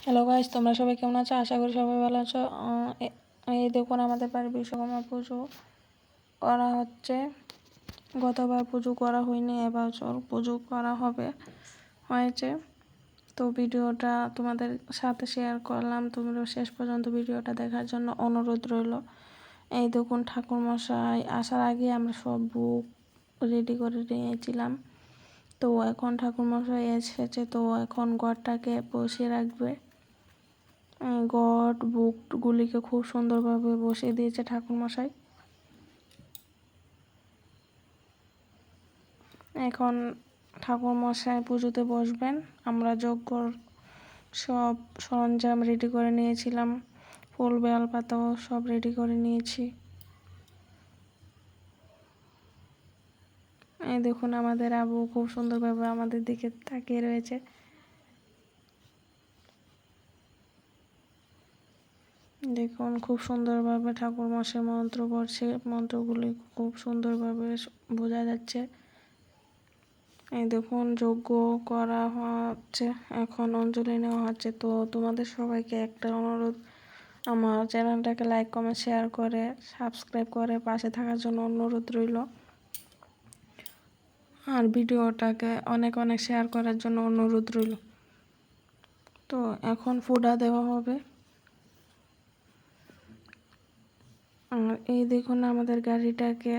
Hello guys, তোমরা সবাই কেমন আছো? আশা করি সবাই ভালো আছো। এই দেখুন, আমাদের বাড়ির বিশ্বকর্মা পুজো করা হচ্ছে। গতবার পুজো করা হয়নি, এবার পুজো করা হয়েছে। তো ভিডিওটা তোমাদের সাথে শেয়ার করলাম। তোমরা শেষ পর্যন্ত ভিডিওটা দেখার জন্য অনুরোধ রইল। এই দেখুন, ঠাকুরমশাই আসার আগে আমরা সব বুক রেডি করে নিয়েছিলাম। তো এখন ঠাকুরমশাই এসেছে, তো এখন ঘরটাকে বসিয়ে রাখবে। গড বুকগুলিকে খুব সুন্দরভাবে বসিয়ে দিয়েছে ঠাকুরমশাই। এখন ঠাকুরমশাই পুজোতে বসবেন। আমরা যজ্ঞর সব সরঞ্জাম রেডি করে নিয়েছিলাম, ফুল বেলপাতাও সব রেডি করে নিয়েছি। এই দেখুন, আমাদের আবু খুব সুন্দরভাবে আমাদের দিকে তাকিয়ে রয়েছে। দেখুন, খুব সুন্দরভাবে ঠাকুরমশাই মন্ত্র পড়ছে, মন্ত্রগুলি খুব সুন্দরভাবে বোঝা যাচ্ছে। এই দেখুন, যজ্ঞ করা হচ্ছে, এখন অঞ্জলি নেওয়া হচ্ছে। তো তোমাদের সবাইকে একটা অনুরোধ, আমার চ্যানেলটাকে লাইক কমেন্ট শেয়ার করে সাবস্ক্রাইব করে পাশে থাকার জন্য অনুরোধ রইল। আর ভিডিওটাকে অনেক অনেক শেয়ার করার জন্য অনুরোধ রইল। তো এখন ফুডা দেওয়া হবে। আর এই দেখুন, আমাদের গাড়িটাকে